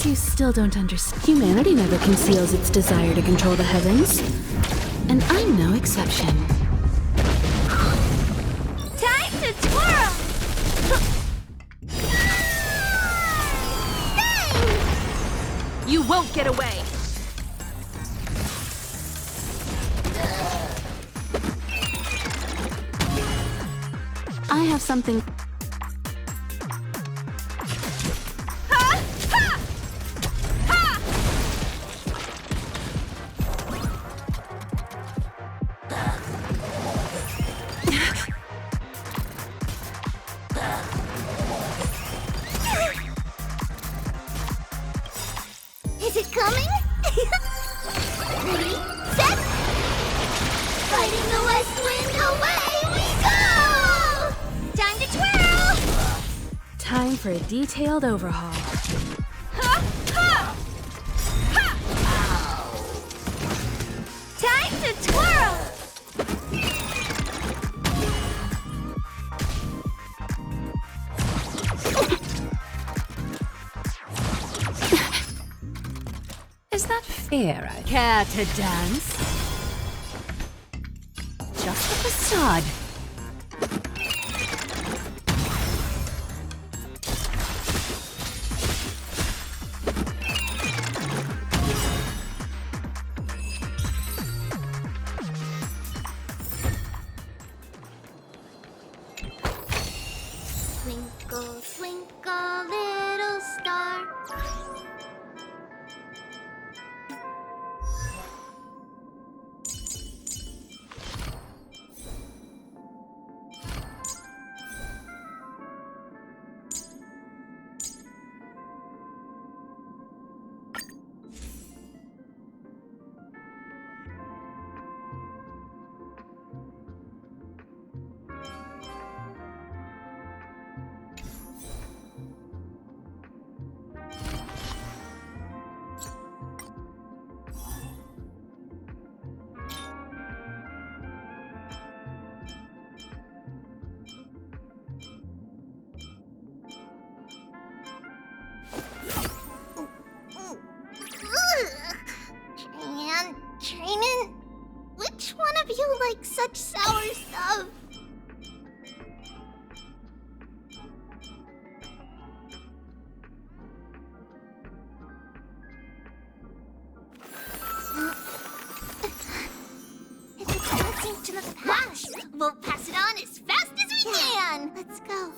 guess you still don't understand. Humanity never conceals its desire to control the heavens. And I'm no exception. Time to twirl! You won't get away! I have something. Ha! Ha! Ha! Is it coming? Ready, set! Fighting the west wind, away we go! Time to twirl! Time for a detailed overhaul. Ha! Ha! Ha! Time to twirl! Is that fair? Care to dance? Just a facade. Twinkle, twinkle, little star. Training? Which one of you likes such sour stuff? If it's passing to the past, we'll pass it on as fast as we can. Let's go.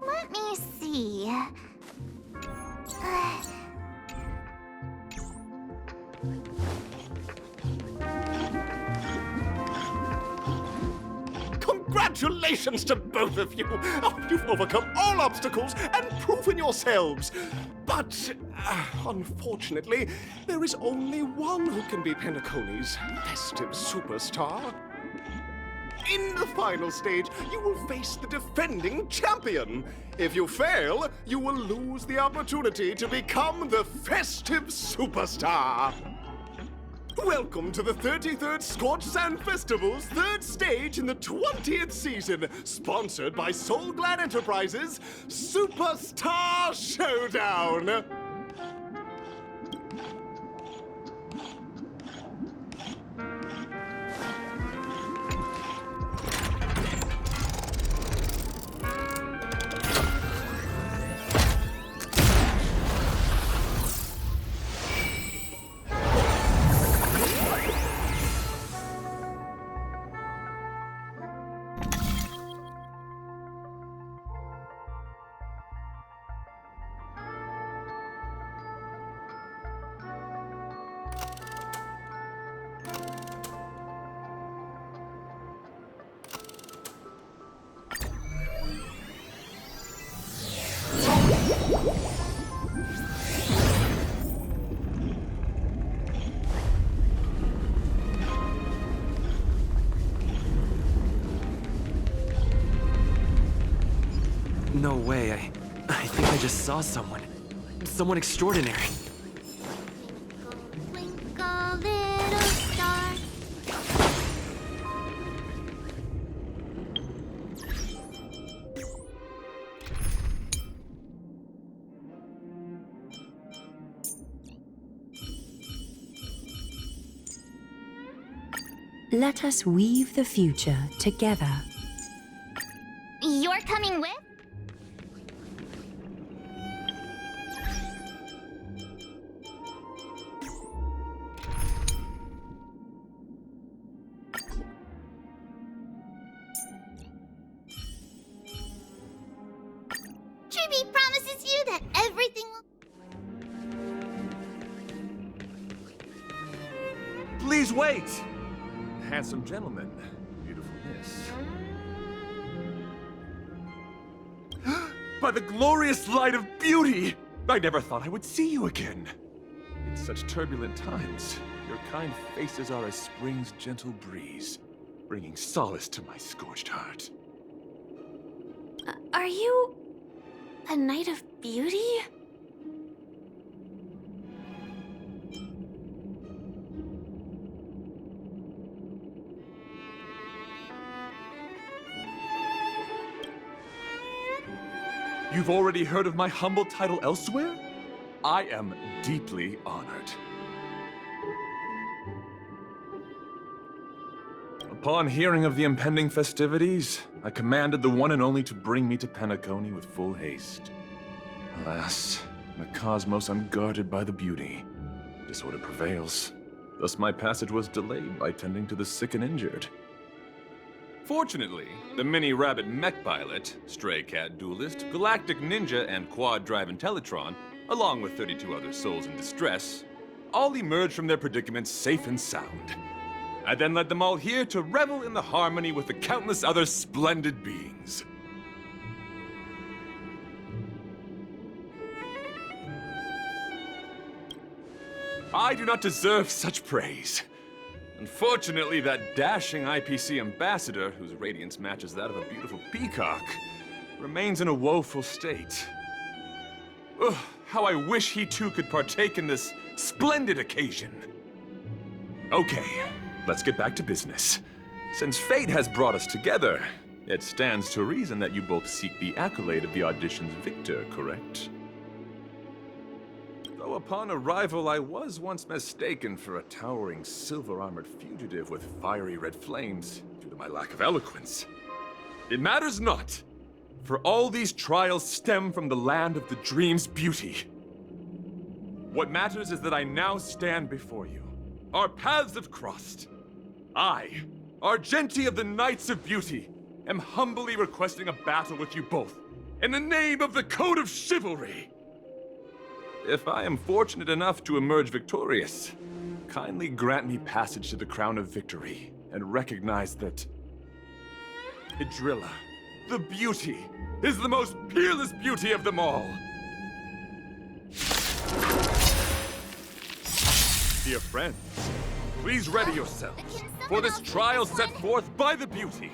Let me see. Congratulations to both of you! Oh, you've overcome all obstacles and proven yourselves. But, unfortunately, there is only one who can be Penacony's festive superstar. In the final stage, you will face the defending champion. If you fail, you will lose the opportunity to become the festive superstar. Welcome to the 33rd Scorched Sand Festival's third stage in the 20th season, sponsored by Soul Glad Enterprises, Superstar Showdown. No way, I think I just saw someone. Someone extraordinary. Twinkle, little star. Let us weave the future together. You're coming with? Tribby promises you that everything will... Please wait! Handsome gentleman, beautiful miss. By the glorious light of beauty! I never thought I would see you again. In such turbulent times, your kind faces are as spring's gentle breeze, bringing solace to my scorched heart. Are you... a knight of beauty? You've already heard of my humble title elsewhere? I am deeply honored. Upon hearing of the impending festivities, I commanded the one and only to bring me to Penacony with full haste. Alas, in a cosmos unguarded by the beauty, disorder prevails. Thus my passage was delayed by tending to the sick and injured. Fortunately, the mini-rabbit mech pilot, stray cat duelist, galactic ninja, and quad-drive Intellitron, along with 32 other souls in distress, all emerged from their predicaments safe and sound. I then led them all here to revel in the harmony with the countless other splendid beings. I do not deserve such praise. Unfortunately, that dashing IPC ambassador, whose radiance matches that of a beautiful peacock, remains in a woeful state. Ugh, how I wish he too could partake in this splendid occasion. Okay, let's get back to business. Since fate has brought us together, it stands to reason that you both seek the accolade of the audition's victor, correct? Though upon arrival I was once mistaken for a towering silver-armored fugitive with fiery red flames due to my lack of eloquence. It matters not, for all these trials stem from the land of the dream's beauty. What matters is that I now stand before you. Our paths have crossed. I, Argenti of the Knights of Beauty, am humbly requesting a battle with you both, in the name of the Code of Chivalry. If I am fortunate enough to emerge victorious, kindly grant me passage to the Crown of Victory, and recognize that Hydrilla, the beauty, is the most peerless beauty of them all. Dear friends, please ready yourselves for this trial set forth by the beauty.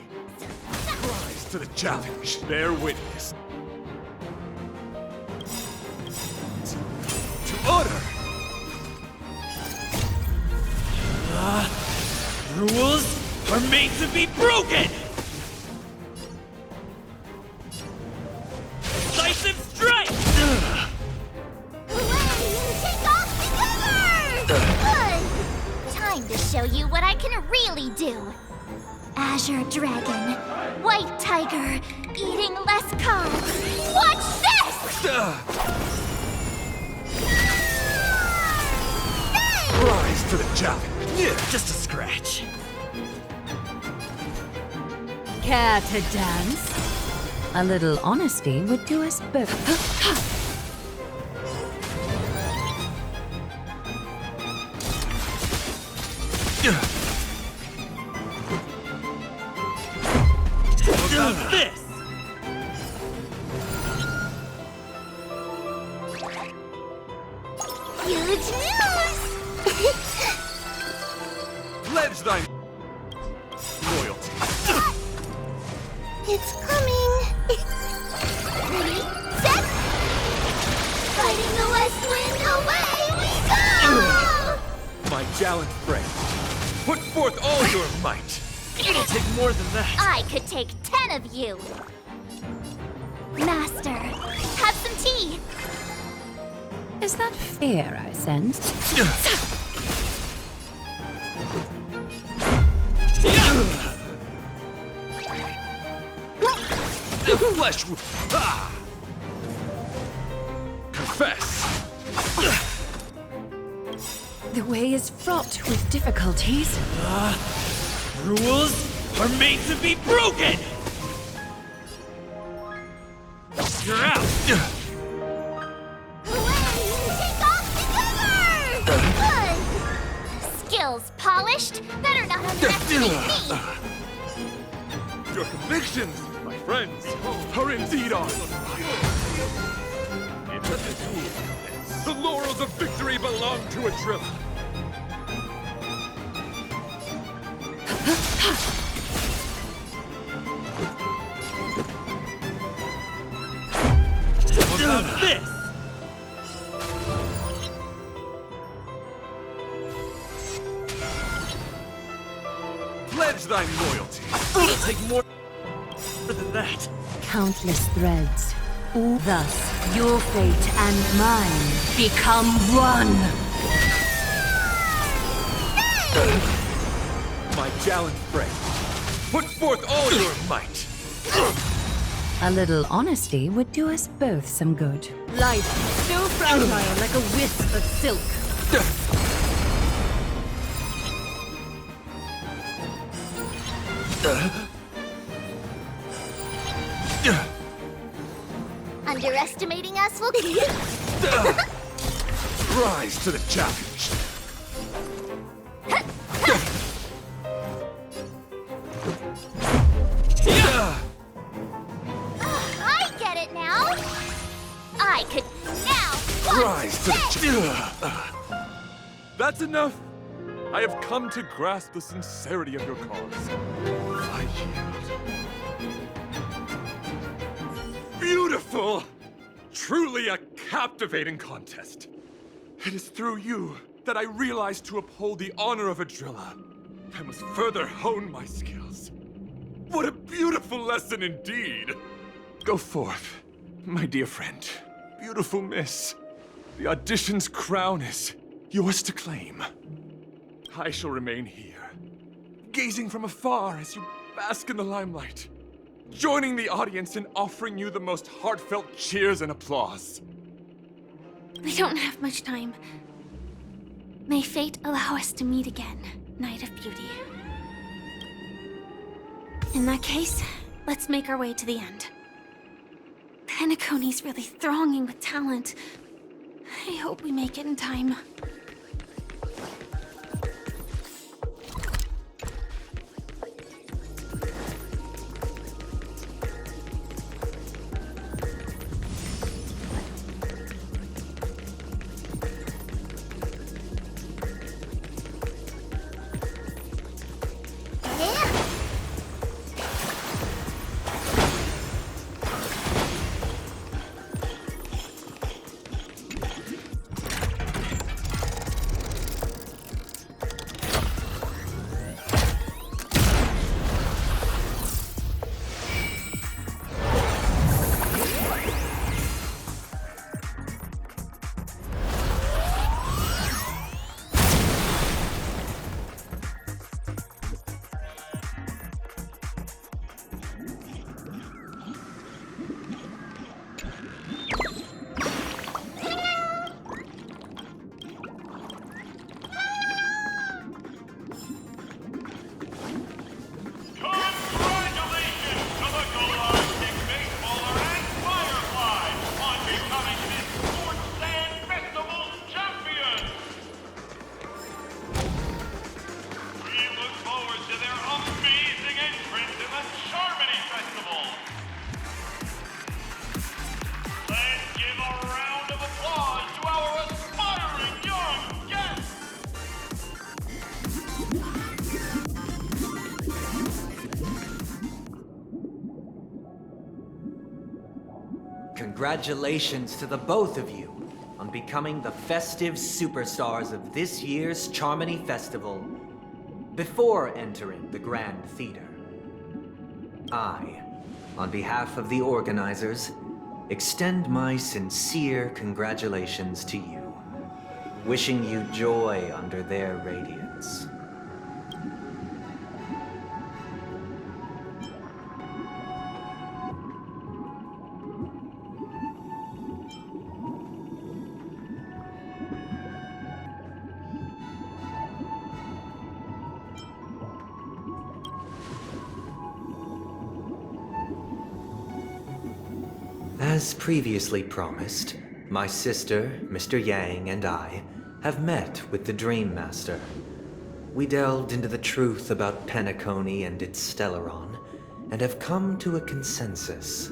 Rise to the challenge, bear witness. To order! Rules are made to be broken! Decisive strike! Away and take off together! Good! Time to show you what I can really do. Azure Dragon, White Tiger, eating less carbs. Watch this! Rise to the challenge! Yeah, just a scratch. Care to dance? A little honesty would do us both. How about this? Huge news! Pledge thy loyalty. It's coming. Ready, set. Fighting the west wind, away we go! My gallant friend, put forth all your might. It'll take more than that. I could take 10 of you. Master, have some tea. Is that fear I sense? The flesh will... Ah! Confess! The way is fraught with difficulties. Rules are made to be broken! You're out! Hooray! Take off together! Good. Skills polished. Better not underestimate me. Your convictions, my friends, are indeed on fire. The laurels of victory belong to a driller. How about this? Pledge thy loyalty. It'll take more than that. Countless threads. Thus, your fate and mine become one. My gallant friend, put forth all your might. A little honesty would do us both some good. Life, so fragile like a wisp of silk. Underestimating us will Rise to the challenge. I get it now. I could now Rise to the challenge. That's enough. I have come to grasp the sincerity of your cause. I yield. Beautiful! Truly a captivating contest. It is through you that I realized to uphold the honor of a driller, I must further hone my skills. What a beautiful lesson indeed! Go forth, my dear friend. Beautiful miss. The audition's crown is yours to claim. I shall remain here, gazing from afar as you bask in the limelight, joining the audience in offering you the most heartfelt cheers and applause. We don't have much time. May fate allow us to meet again, Knight of Beauty. In that case, let's make our way to the end. Penacony's really thronging with talent. I hope we make it in time. Congratulations to the both of you on becoming the festive superstars of this year's Charmony Festival before entering the Grand Theater. I, on behalf of the organizers, extend my sincere congratulations to you, wishing you joy under their radiance. As previously promised, my sister, Mr. Yang, and I have met with the Dream Master. We delved into the truth about Penacony and its Stellaron, and have come to a consensus.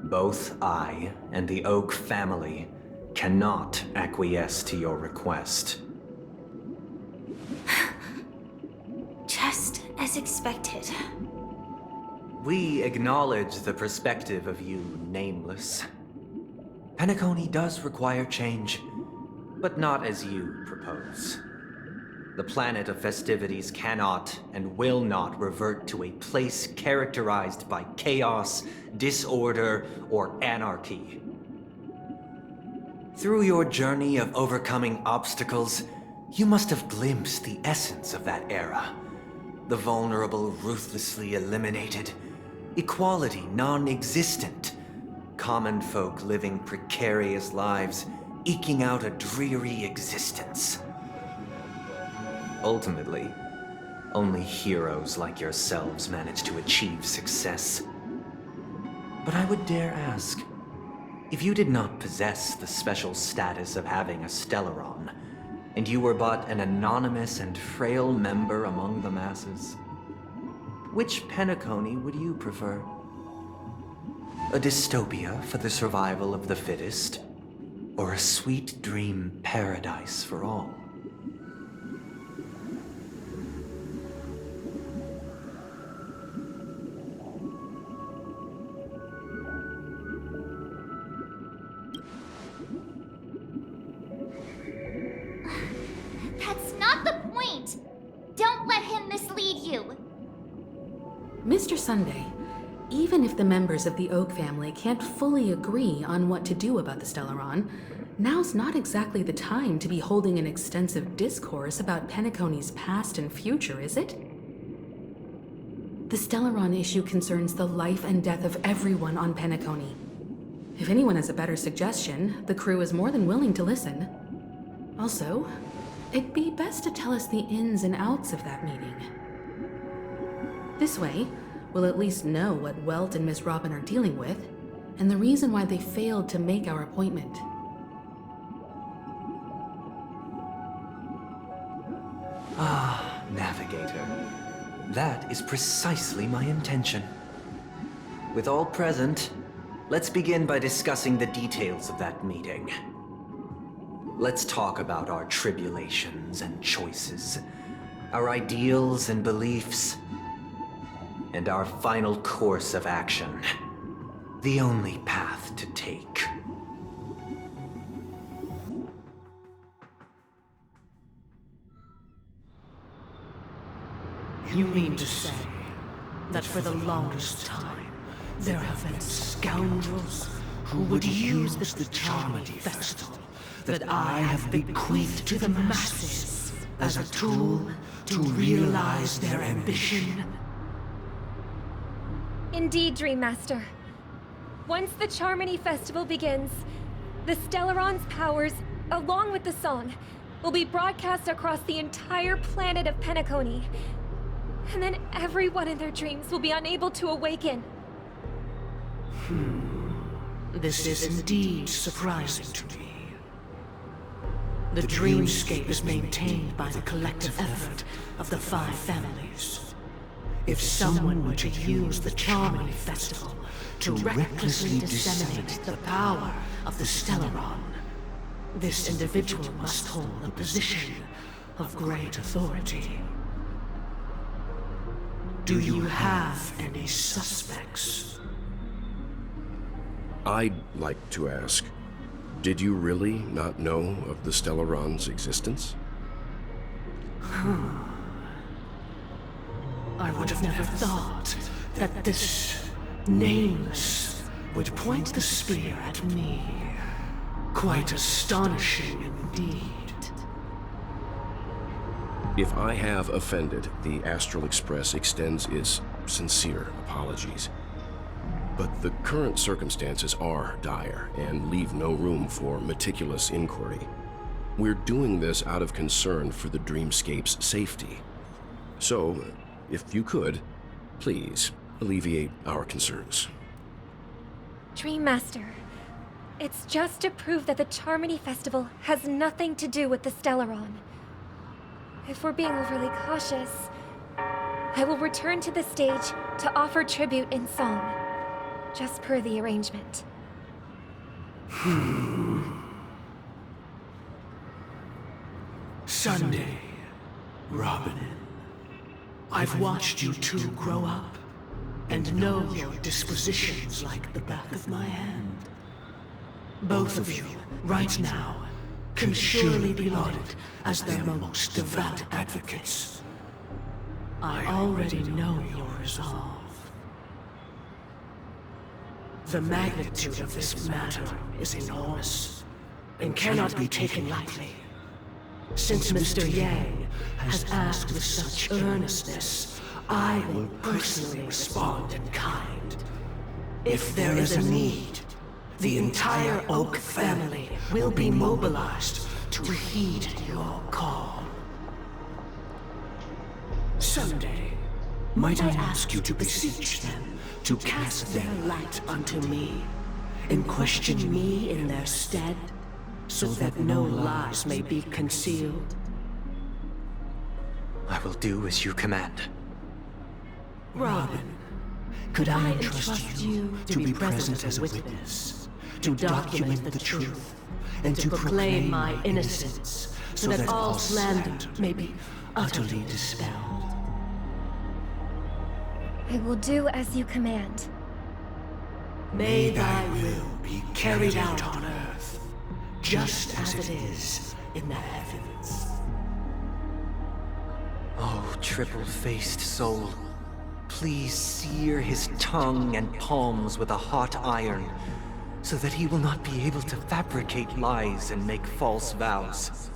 Both I and the Oak family cannot acquiesce to your request. Just as expected. We acknowledge the perspective of you, Nameless. Penacony does require change, but not as you propose. The planet of festivities cannot and will not revert to a place characterized by chaos, disorder, or anarchy. Through your journey of overcoming obstacles, you must have glimpsed the essence of that era. The vulnerable ruthlessly eliminated, equality non-existent, common folk living precarious lives, eking out a dreary existence. Ultimately, only heroes like yourselves manage to achieve success. But I would dare ask, if you did not possess the special status of having a Stellaron, and you were but an anonymous and frail member among the masses, which Penacony would you prefer? A dystopia for the survival of the fittest, or a sweet dream paradise for all? That's not the point! Don't let him mislead you! Mr. Sunday, even if the members of the Oak family can't fully agree on what to do about the Stellaron, now's not exactly the time to be holding an extensive discourse about Penacony's past and future, is it? The Stellaron issue concerns the life and death of everyone on Penacony. If anyone has a better suggestion, the crew is more than willing to listen. Also, it'd be best to tell us the ins and outs of that meeting. This way, we'll at least know what Welt and Miss Robin are dealing with, and the reason why they failed to make our appointment. Ah, Navigator. That is precisely my intention. With all present, let's begin by discussing the details of that meeting. Let's talk about our tribulations and choices, our ideals and beliefs, and our final course of action. The only path to take. You mean to say that for the longest time, there have been scoundrels who would use this Charmony Festival that I have bequeathed to the masses as a tool to realize their ambition? Indeed, Dream Master. Once the Charmony Festival begins, the Stellaron's powers, along with the song, will be broadcast across the entire planet of Penacony. And then everyone in their dreams will be unable to awaken. This is indeed surprising to me. The dreamscape is maintained by the collective effort of the 5 families. If someone were to use the Charmony Festival to recklessly disseminate the power of the Stellaron, this individual must hold a position of great authority. Do you have any suspects? I'd like to ask, did you really not know of the Stellaron's existence? I would have never thought that this nameless would point the spear at me. Quite astonishing indeed. If I have offended, the Astral Express extends its sincere apologies. But the current circumstances are dire and leave no room for meticulous inquiry. We're doing this out of concern for the Dreamscape's safety. So, if you could, please alleviate our concerns. Dream Master, it's just to prove that the Charmony Festival has nothing to do with the Stellaron. If we're being overly cautious, I will return to the stage to offer tribute in song, just per the arrangement. Sunday, Robin. I've watched you two grow up, and know your dispositions like the back of my hand. Both of you, right now, can surely be lauded as their most devout advocates. I already know your resolve. The magnitude of this matter is enormous, and cannot be taken lightly. Since Mr. Yang has asked with such earnestness, I will personally respond in kind. If there is a need, the entire Oak family will be mobilized to heed your call. Someday, might I ask you to beseech them to cast their light unto me, and question me in their stead, so that no lies may be concealed? I will do as you command. Robin, could I entrust you to be present as a witness, to document the truth, and to proclaim my innocence, so that all slander may be utterly dispelled? I will do as you command. May thy will be carried out on earth, just as it is in the heavens. Oh, triple-faced soul, please sear his tongue and palms with a hot iron, so that he will not be able to fabricate lies and make false vows.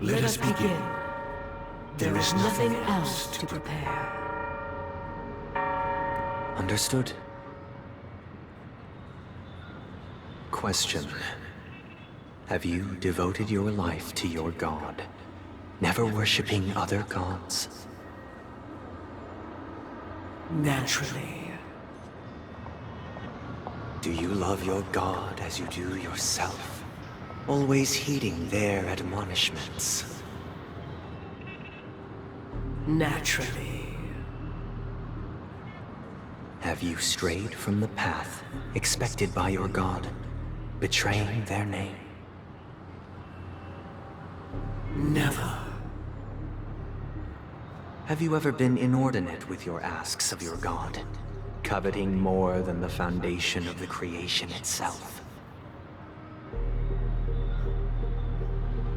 Let us begin. There is nothing else to prepare. Understood. Question. Have you devoted your life to your god, never worshipping other gods? Naturally. Do you love your god as you do yourself, always heeding their admonishments? Naturally. Have you strayed from the path expected by your god, betraying their name? Never. Have you ever been inordinate with your asks of your god, coveting more than the foundation of the creation itself?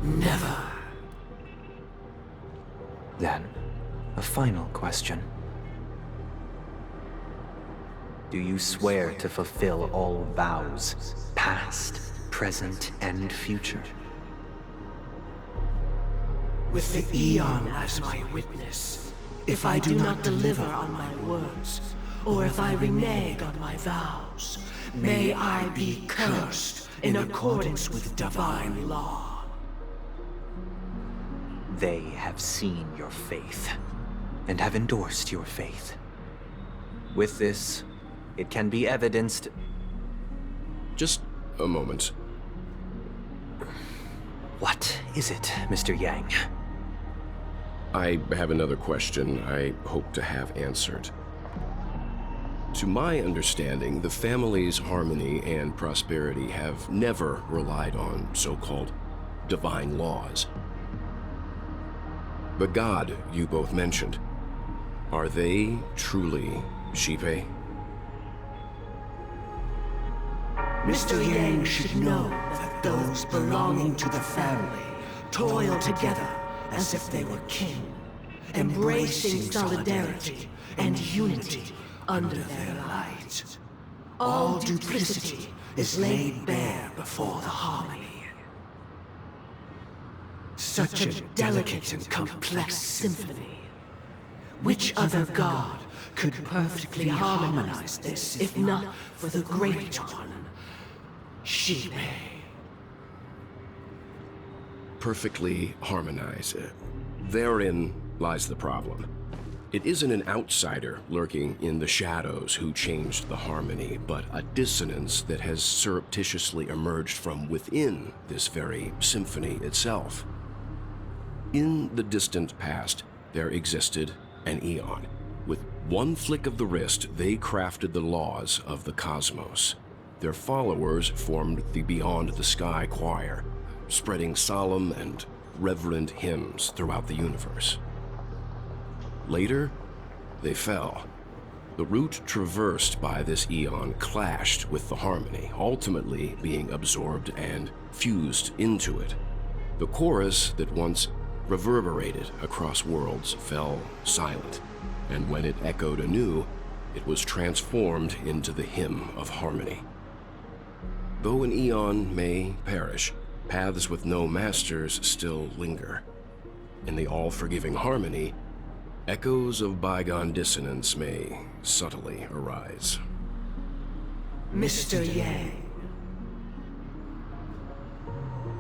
Never. Then, a final question. Do you swear to fulfill all vows, past, present, and future? With the Eon as my witness, if I do not deliver on my words, or if I renege on my vows, may I be cursed in accordance with divine law. They have seen your faith, and have endorsed your faith. With this, it can be evidenced... Just a moment. What is it, Mr. Yang? I have another question I hope to have answered. To my understanding, the family's harmony and prosperity have never relied on so-called divine laws. The god you both mentioned, are they truly Shipe? Mr. Yang should know that those belonging to the family toil together as if they were kin, embracing solidarity and unity under their light. All duplicity is laid bare before the harmony. Such a delicate and complex symphony. Which other god could perfectly harmonize this, if not for the Great One, Shibe? Perfectly harmonize. Therein lies the problem. It isn't an outsider lurking in the shadows who changed the harmony, but a dissonance that has surreptitiously emerged from within this very symphony itself. In the distant past, there existed an Eon. With one flick of the wrist, they crafted the laws of the cosmos. Their followers formed the Beyond the Sky Choir, spreading solemn and reverent hymns throughout the universe. Later, they fell. The route traversed by this Eon clashed with the harmony, ultimately being absorbed and fused into it. The chorus that once reverberated across worlds fell silent, and when it echoed anew, it was transformed into the hymn of harmony. Though an Eon may perish, paths with no masters still linger. In the all-forgiving harmony, echoes of bygone dissonance may subtly arise. Mr. Yang.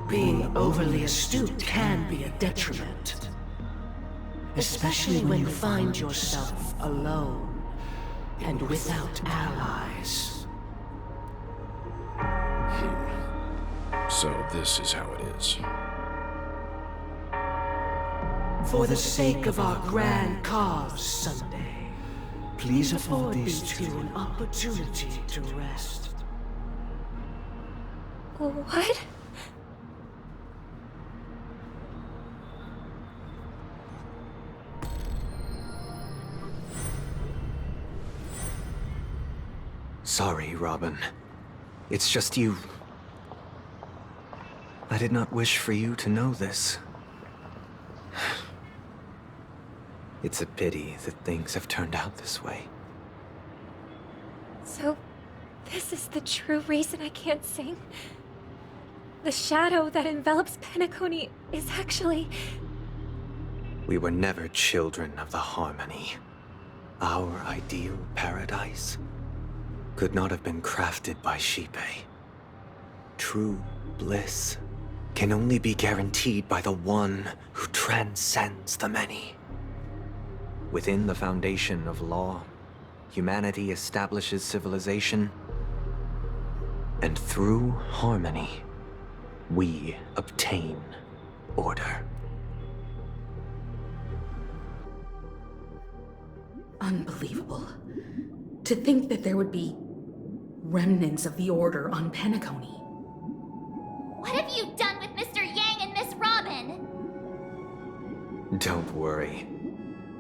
Being overly astute can be a detriment. Especially when you find yourself alone and without allies. So this is how it is. For the sake of our grand cause, Sunday, please afford these two an opportunity to rest. What? Sorry, Robin. It's just you. I did not wish for you to know this. It's a pity that things have turned out this way. So, this is the true reason I can't sing? The shadow that envelops Penacony is actually... We were never children of the harmony. Our ideal paradise could not have been crafted by Shibe. True bliss can only be guaranteed by the one who transcends the many. Within the foundation of law, humanity establishes civilization, and through harmony, we obtain order. Unbelievable. To think that there would be remnants of the Order on Penacony. What have you done with Mr. Yang and Miss Robin? Don't worry.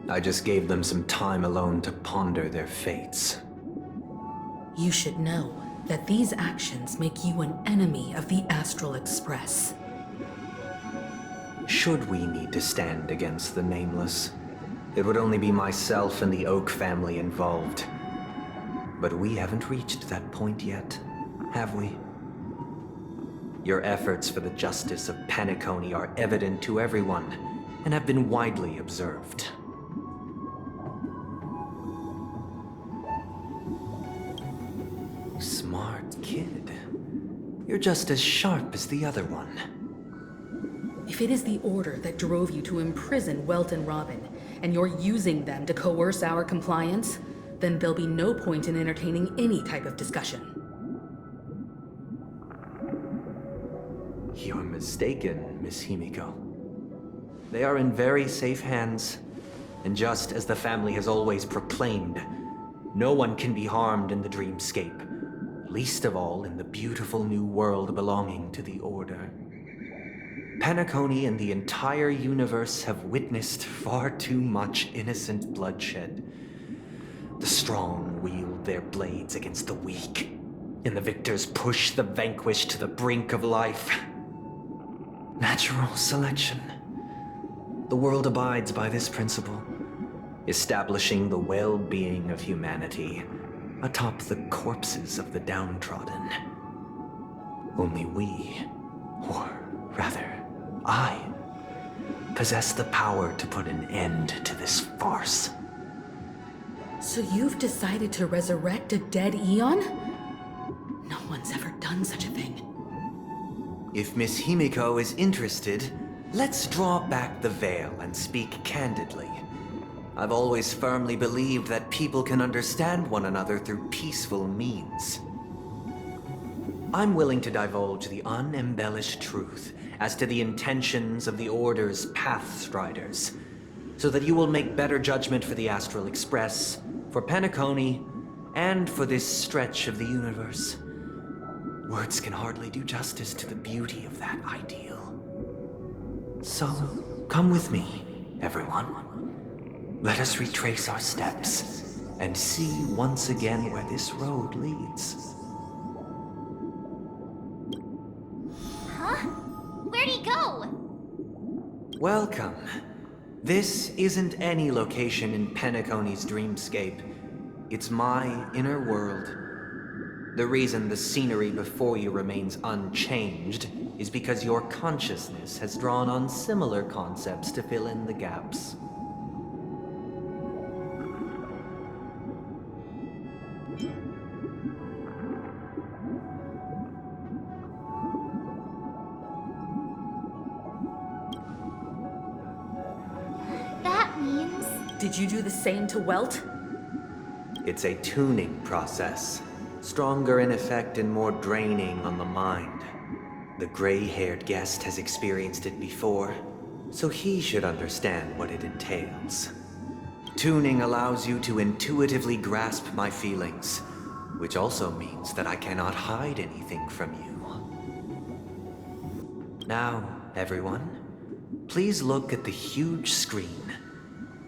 I just gave them some time alone to ponder their fates. You should know that these actions make you an enemy of the Astral Express. Should we need to stand against the Nameless, it would only be myself and the Oak family involved. But we haven't reached that point yet, have we? Your efforts for the justice of Penacony are evident to everyone, and have been widely observed. Smart kid. You're just as sharp as the other one. If it is the Order that drove you to imprison Welt and Robin, and you're using them to coerce our compliance, then there'll be no point in entertaining any type of discussion. You're mistaken, Miss Himiko. They are in very safe hands, and just as the family has always proclaimed, no one can be harmed in the dreamscape, least of all in the beautiful new world belonging to the Order. Penacony and the entire universe have witnessed far too much innocent bloodshed. The strong wield their blades against the weak, and the victors push the vanquished to the brink of life. Natural selection. The world abides by this principle, establishing the well-being of humanity atop the corpses of the downtrodden. Only we, or rather, I, possess the power to put an end to this farce. So you've decided to resurrect a dead Eon? No one's ever done such a thing. If Miss Himiko is interested, let's draw back the veil and speak candidly. I've always firmly believed that people can understand one another through peaceful means. I'm willing to divulge the unembellished truth as to the intentions of the Order's Pathstriders, so that you will make better judgment for the Astral Express, for Penacony, and for this stretch of the universe. Words can hardly do justice to the beauty of that ideal. So, come with me, everyone. Let us retrace our steps and see once again where this road leads. Huh? Where'd he go? Welcome. This isn't any location in Penacony's dreamscape. It's my inner world. The reason the scenery before you remains unchanged is because your consciousness has drawn on similar concepts to fill in the gaps. That means... Did you do the same to Welt? It's a tuning process. Stronger in effect and more draining on the mind. The gray-haired guest has experienced it before, so he should understand what it entails. Tuning allows you to intuitively grasp my feelings, which also means that I cannot hide anything from you. Now, everyone, please look at the huge screen.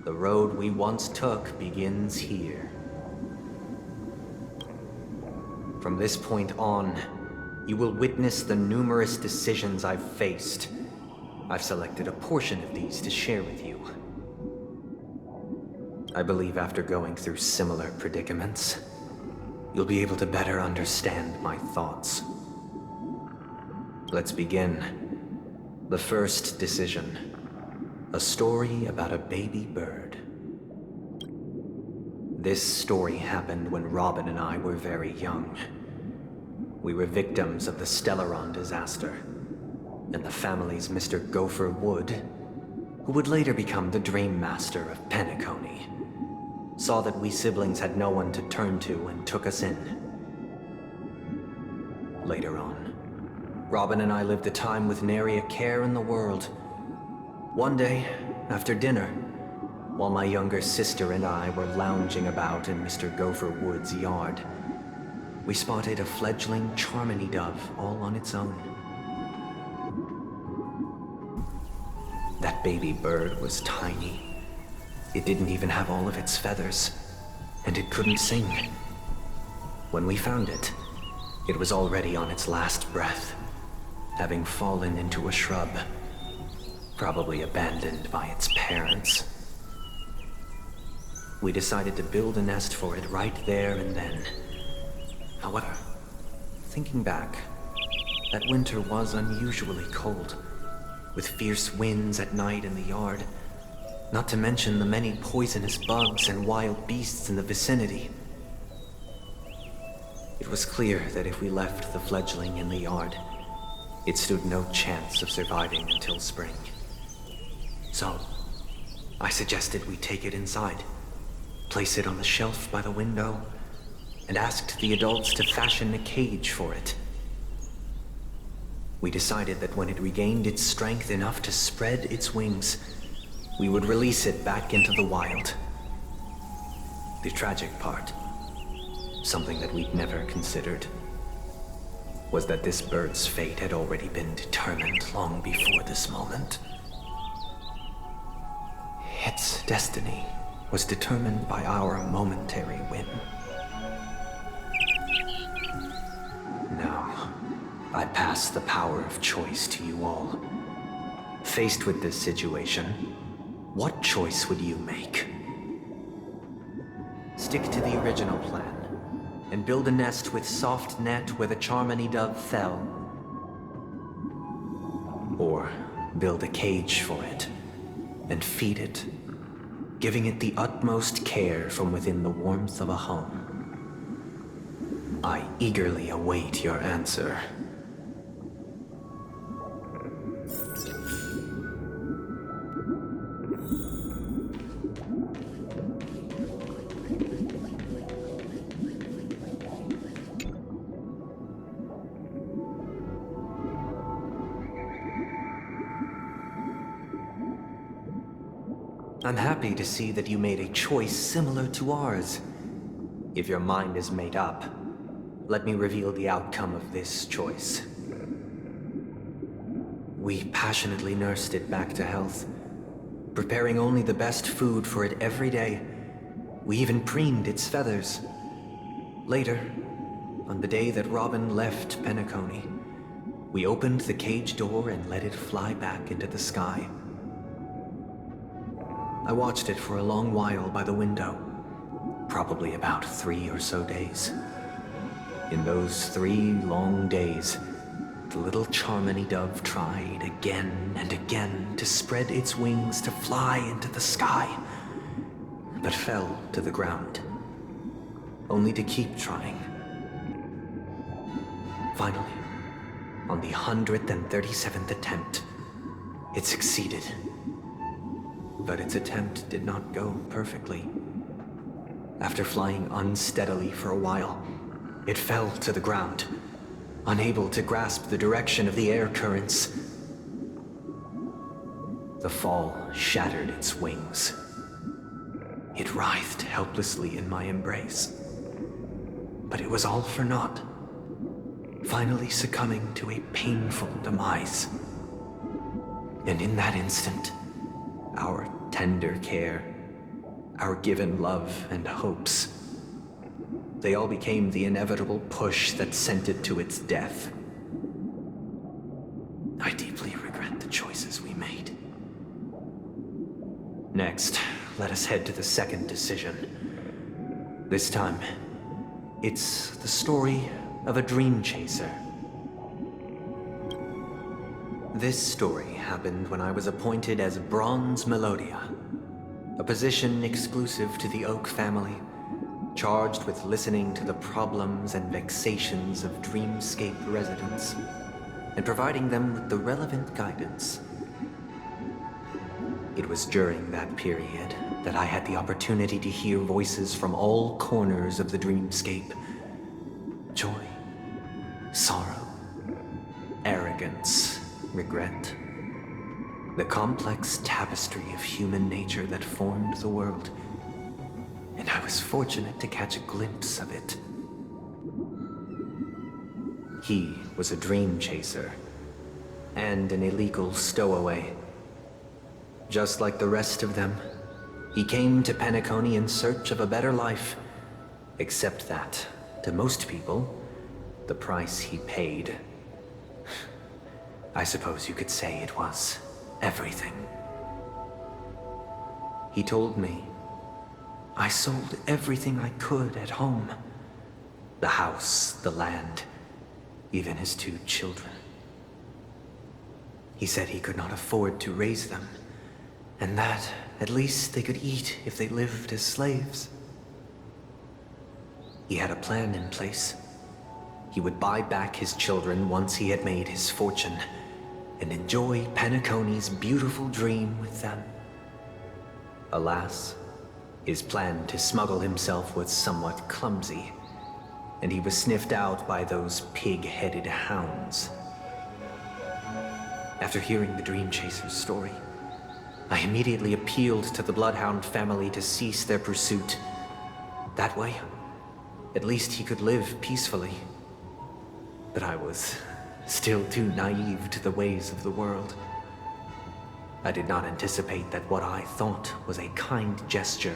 The road we once took begins here. From this point on, you will witness the numerous decisions I've faced. I've selected a portion of these to share with you. I believe after going through similar predicaments, you'll be able to better understand my thoughts. Let's begin. The first decision. A story about a baby bird. This story happened when Robin and I were very young. We were victims of the Stellaron disaster, and the family's Mr. Gopher Wood, who would later become the Dream Master of Penacony, saw that we siblings had no one to turn to and took us in. Later on, Robin and I lived a time with nary a care in the world. One day, after dinner, while my younger sister and I were lounging about in Mr. Gopher Wood's yard, we spotted a fledgling Charmony dove all on its own. That baby bird was tiny. It didn't even have all of its feathers, and it couldn't sing. When we found it, it was already on its last breath, having fallen into a shrub, probably abandoned by its parents. We decided to build a nest for it right there and then. However, thinking back, that winter was unusually cold, with fierce winds at night in the yard, not to mention the many poisonous bugs and wild beasts in the vicinity. It was clear that if we left the fledgling in the yard, it stood no chance of surviving until spring. So, I suggested we take it inside, place it on the shelf by the window, and asked the adults to fashion a cage for it. We decided that when it regained its strength enough to spread its wings, we would release it back into the wild. The tragic part, something that we'd never considered, was that this bird's fate had already been determined long before this moment. Its destiny was determined by our momentary whim. I pass the power of choice to you all. Faced with this situation, what choice would you make? Stick to the original plan, and build a nest with soft net where the Charmony dove fell. Or build a cage for it, and feed it, giving it the utmost care from within the warmth of a home. I eagerly await your answer. I'm happy to see that you made a choice similar to ours. If your mind is made up, let me reveal the outcome of this choice. We passionately nursed it back to health, preparing only the best food for it every day. We even preened its feathers. Later, on the day that Robin left Penacony, we opened the cage door and let it fly back into the sky. I watched it for a long while by the window, probably about 3 or so days. In those 3 long days, the little Charmony dove tried again and again to spread its wings to fly into the sky, but fell to the ground, only to keep trying. Finally, on the 137th attempt, it succeeded. But its attempt did not go perfectly. After flying unsteadily for a while, it fell to the ground, unable to grasp the direction of the air currents. The fall shattered its wings. It writhed helplessly in my embrace. But it was all for naught, finally succumbing to a painful demise. And in that instant, our tender care, our given love and hopes, they all became the inevitable push that sent it to its death. I deeply regret the choices we made. Next, let us head to the second decision. This time, it's the story of a dream chaser. This story happened when I was appointed as Bronze Melodia, a position exclusive to the Oak family, charged with listening to the problems and vexations of Dreamscape residents, and providing them with the relevant guidance. It was during that period that I had the opportunity to hear voices from all corners of the Dreamscape. Joy, sorrow, arrogance, regret. The complex tapestry of human nature that formed the world. And I was fortunate to catch a glimpse of it. He was a dream chaser, and an illegal stowaway. Just like the rest of them, he came to Penacony in search of a better life. Except that, to most people, the price he paid, I suppose you could say it was everything. He told me, I sold everything I could at home. The house, the land, even his 2 children. He said he could not afford to raise them, and that at least they could eat if they lived as slaves. He had a plan in place. He would buy back his children once he had made his fortune, and enjoy Penacony's beautiful dream with them. Alas, his plan to smuggle himself was somewhat clumsy, and he was sniffed out by those pig-headed hounds. After hearing the Dream Chaser's story, I immediately appealed to the Bloodhound family to cease their pursuit. That way, at least he could live peacefully. But I was still too naive to the ways of the world. I did not anticipate that what I thought was a kind gesture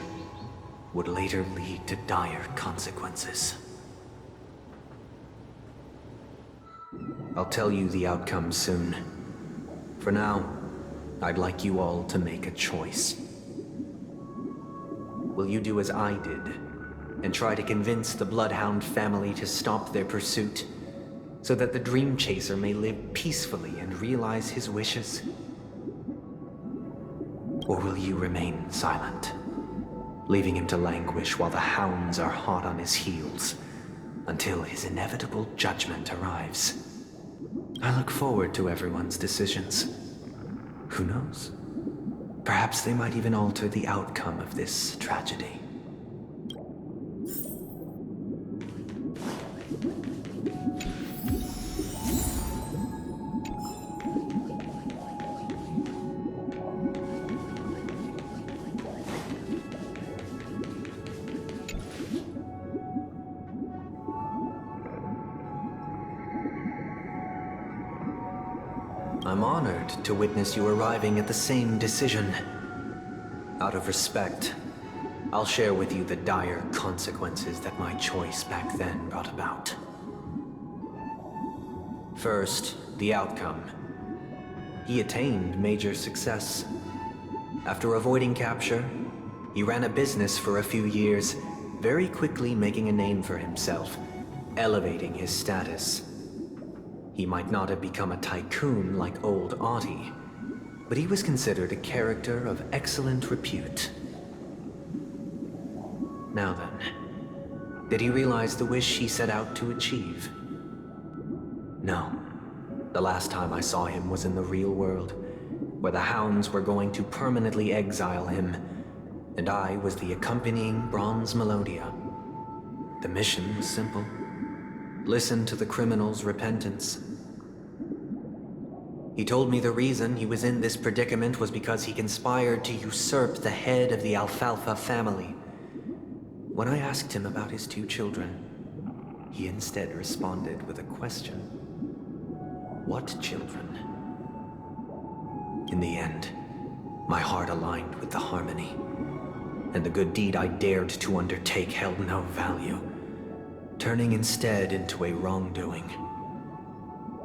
would later lead to dire consequences. I'll tell you the outcome soon. For now, I'd like you all to make a choice. Will you do as I did, and try to convince the Bloodhound family to stop their pursuit, so that the Dream Chaser may live peacefully and realize his wishes? Or will you remain silent, leaving him to languish while the hounds are hot on his heels, until his inevitable judgment arrives? I look forward to everyone's decisions. Who knows? Perhaps they might even alter the outcome of this tragedy. I'm honored to witness you arriving at the same decision. Out of respect, I'll share with you the dire consequences that my choice back then brought about. First, the outcome. He attained major success. After avoiding capture, he ran a business for a few years, very quickly making a name for himself, elevating his status. He might not have become a tycoon like old Audie, but he was considered a character of excellent repute. Now then, did he realize the wish he set out to achieve? No. The last time I saw him was in the real world, where the hounds were going to permanently exile him, and I was the accompanying Bronze Melodia. The mission was simple. Listen to the criminal's repentance. He told me the reason he was in this predicament was because he conspired to usurp the head of the Alfalfa family. When I asked him about his 2 children, he instead responded with a question. What children? In the end, my heart aligned with the harmony, and the good deed I dared to undertake held no value, turning instead into a wrongdoing.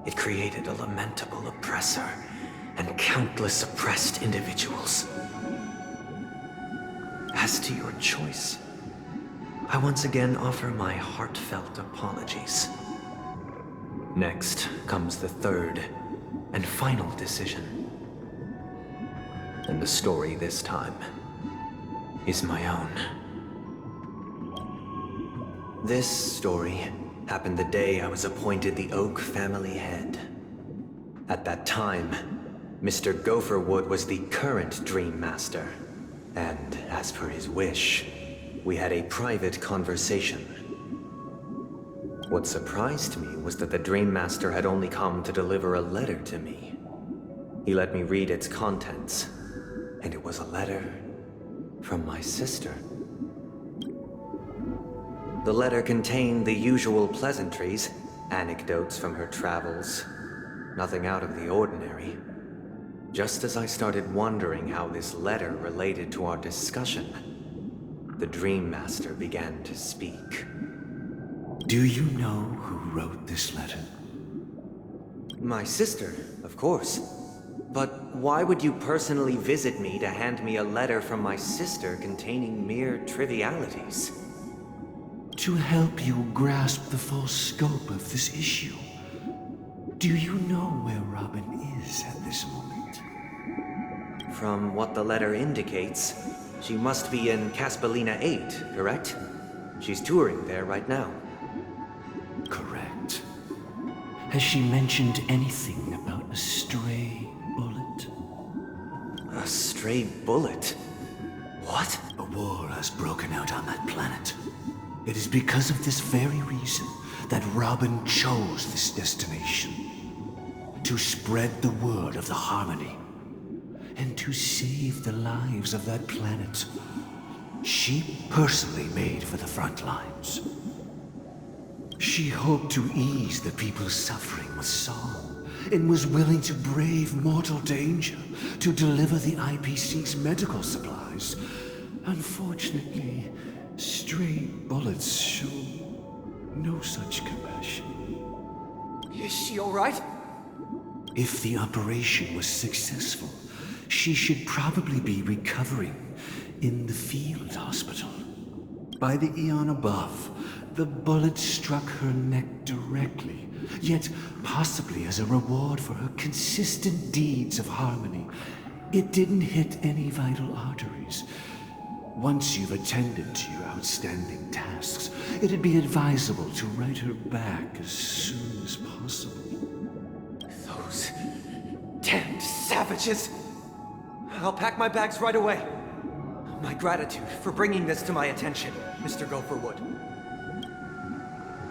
It created a lamentable oppressor and countless oppressed individuals. As to your choice, I once again offer my heartfelt apologies. Next comes the third and final decision. And the story this time is my own. This story happened the day I was appointed the Oak family head. At that time, Mr. Gopherwood was the current Dream Master, and as per his wish, we had a private conversation. What surprised me was that the Dream Master had only come to deliver a letter to me. He let me read its contents, and it was a letter from my sister. The letter contained the usual pleasantries, anecdotes from her travels, nothing out of the ordinary. Just as I started wondering how this letter related to our discussion, the Dream Master began to speak. Do you know who wrote this letter? My sister, of course. But why would you personally visit me to hand me a letter from my sister containing mere trivialities? To help you grasp the full scope of this issue. Do you know where Robin is at this moment? From what the letter indicates, she must be in Caspelina 8, correct? She's touring there right now. Correct. Has she mentioned anything about a stray bullet? A stray bullet? What? A war has broken out on that planet. It is because of this very reason that Robin chose this destination. To spread the word of the harmony. And to save the lives of that planet. She personally made for the front lines. She hoped to ease the people's suffering with song, and was willing to brave mortal danger to deliver the IPC's medical supplies. Unfortunately, stray bullets show no such compassion. Is she alright? If the operation was successful, she should probably be recovering in the field hospital. By the eon above, the bullet struck her neck directly, yet possibly as a reward for her consistent deeds of harmony. It didn't hit any vital arteries. Once you've attended to your outstanding tasks, it'd be advisable to write her back as soon as possible. Those damned savages! I'll pack my bags right away. My gratitude for bringing this to my attention, Mr. Gopherwood.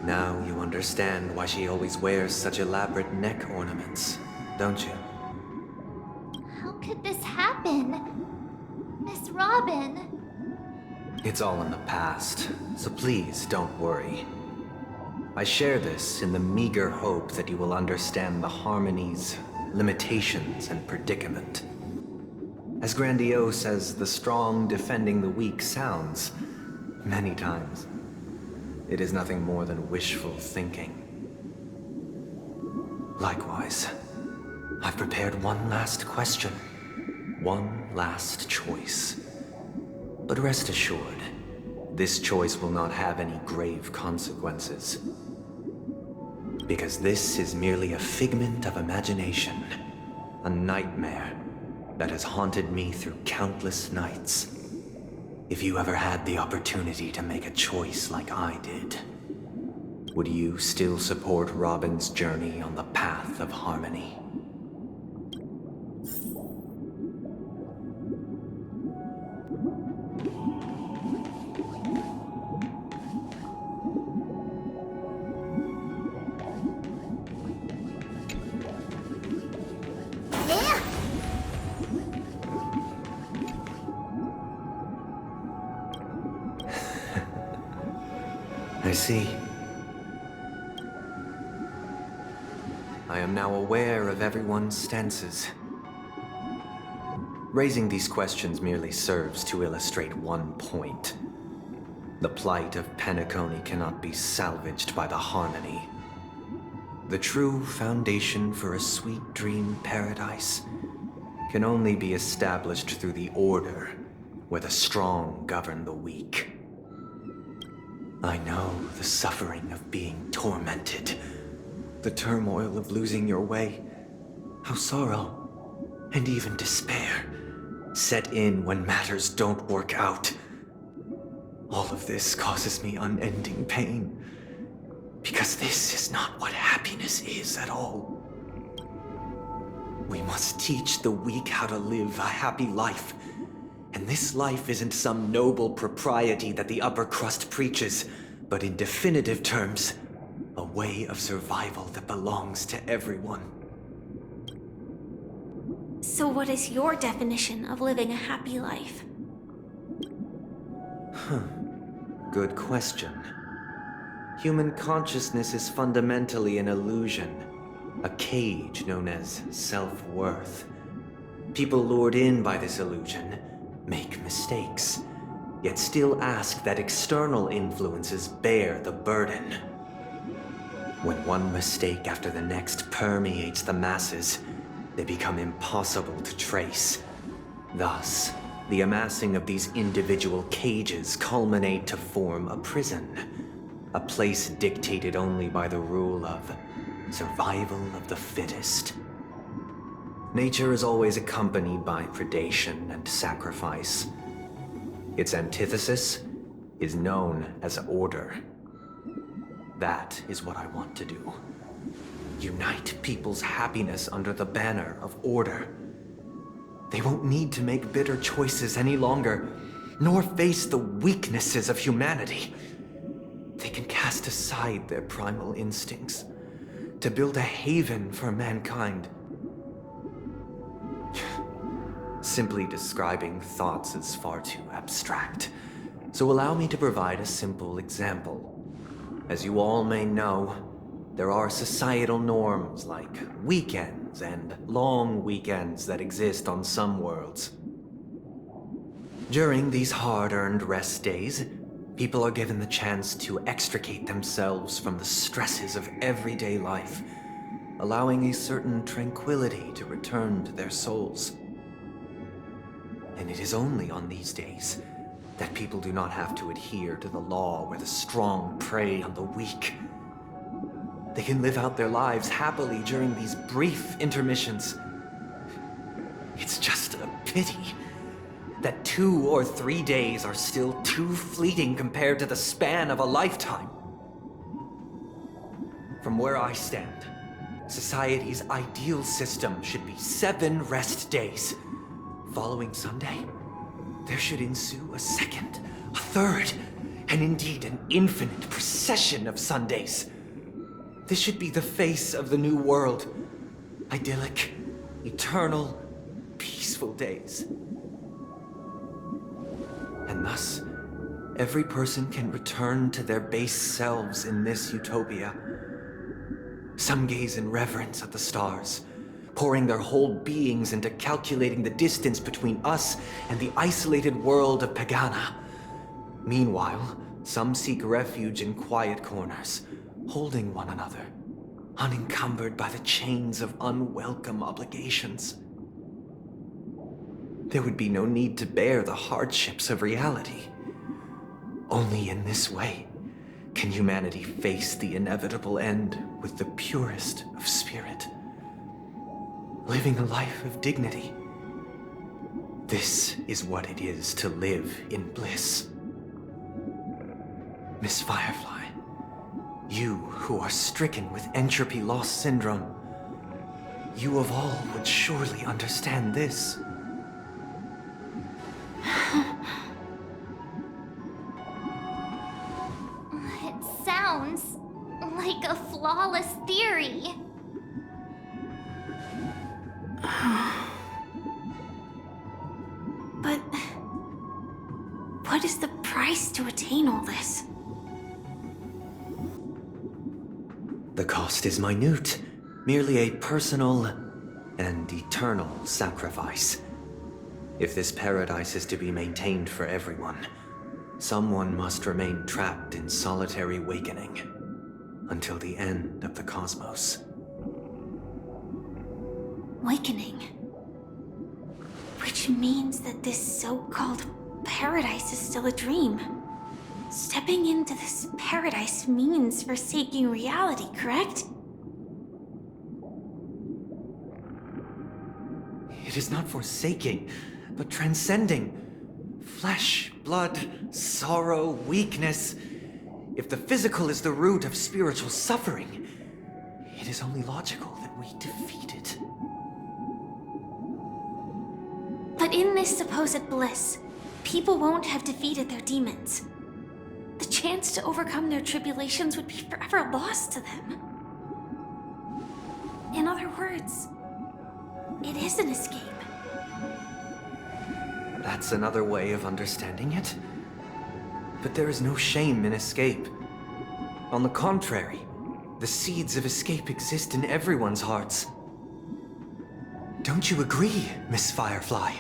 Now you understand why she always wears such elaborate neck ornaments, don't you? How could this happen? Miss Robin. It's all in the past, so please don't worry. I share this in the meager hope that you will understand the Harmony's limitations and predicament. As grandiose as the strong defending the weak sounds, many times, it is nothing more than wishful thinking. Likewise, I've prepared one last question, one last choice. But rest assured, this choice will not have any grave consequences. Because this is merely a figment of imagination, a nightmare that has haunted me through countless nights. If you ever had the opportunity to make a choice like I did, would you still support Robin's journey on the path of harmony? I see. I am now aware of everyone's stances. Raising these questions merely serves to illustrate one point. The plight of Penacony cannot be salvaged by the Harmony. The true foundation for a sweet dream paradise can only be established through the Order, where the strong govern the weak. I know the suffering of being tormented, the turmoil of losing your way, how sorrow, and even despair, set in when matters don't work out. All of this causes me unending pain, because this is not what happiness is at all. We must teach the weak how to live a happy life. And this life isn't some noble propriety that the upper crust preaches, but in definitive terms, a way of survival that belongs to everyone. So what is your definition of living a happy life? Good question. Human consciousness is fundamentally an illusion, a cage known as self-worth. People lured in by this illusion make mistakes, yet still ask that external influences bear the burden. When one mistake after the next permeates the masses, they become impossible to trace. Thus, the amassing of these individual cages culminate to form a prison, a place dictated only by the rule of survival of the fittest. Nature is always accompanied by predation and sacrifice. Its antithesis is known as order. That is what I want to do. Unite people's happiness under the banner of order. They won't need to make bitter choices any longer, nor face the weaknesses of humanity. They can cast aside their primal instincts to build a haven for mankind. Simply describing thoughts is far too abstract, so allow me to provide a simple example. As you all may know, there are societal norms like weekends and long weekends that exist on some worlds. During these hard-earned rest days, people are given the chance to extricate themselves from the stresses of everyday life allowing a certain tranquility to return to their souls. And it is only on these days that people do not have to adhere to the law where the strong prey on the weak. They can live out their lives happily during these brief intermissions. It's just a pity that 2 or 3 days are still too fleeting compared to the span of a lifetime. From where I stand, society's ideal system should be 7 rest days. Following Sunday, there should ensue a second, a third, and indeed an infinite procession of Sundays. This should be the face of the new world. Idyllic, eternal, peaceful days. And thus, every person can return to their base selves in this utopia. Some gaze in reverence at the stars, pouring their whole beings into calculating the distance between us and the isolated world of Pagana. Meanwhile, some seek refuge in quiet corners, holding one another, unencumbered by the chains of unwelcome obligations. There would be no need to bear the hardships of reality. Only in this way can humanity face the inevitable end with the purest of spirit, living a life of dignity. This is what it is to live in bliss. Miss Firefly, you who are stricken with entropy loss syndrome, you of all would surely understand this. It sounds like a flawless theory. But what is the price to attain all this? The cost is minute, merely a personal and eternal sacrifice. If this paradise is to be maintained for everyone, someone must remain trapped in solitary awakening until the end of the cosmos. Awakening. Which means that this so-called paradise is still a dream. Stepping into this paradise means forsaking reality, correct? It is not forsaking, but transcending. Flesh, blood, sorrow, weakness. If the physical is the root of spiritual suffering, it is only logical that we defeat it. But in this supposed bliss, people won't have defeated their demons. The chance to overcome their tribulations would be forever lost to them. In other words, it is an escape. That's another way of understanding it. But there is no shame in escape. On the contrary, the seeds of escape exist in everyone's hearts. Don't you agree, Miss Firefly?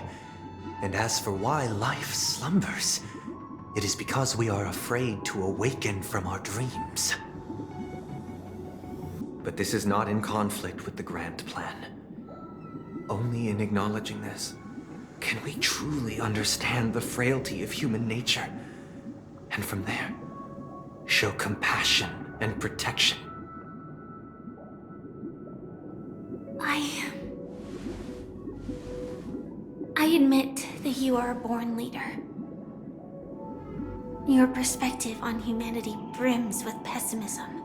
And as for why life slumbers, it is because we are afraid to awaken from our dreams. But this is not in conflict with the grand plan. Only in acknowledging this can we truly understand the frailty of human nature, and from there, show compassion and protection. I admit that you are a born leader. Your perspective on humanity brims with pessimism.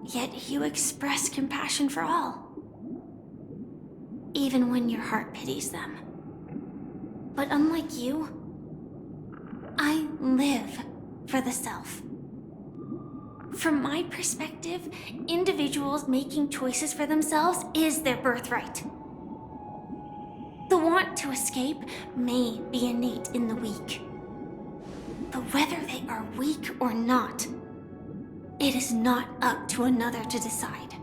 Yet you express compassion for all, even when your heart pities them. But unlike you, I live for the self. From my perspective, individuals making choices for themselves is their birthright. The want to escape may be innate in the weak. But whether they are weak or not, it is not up to another to decide.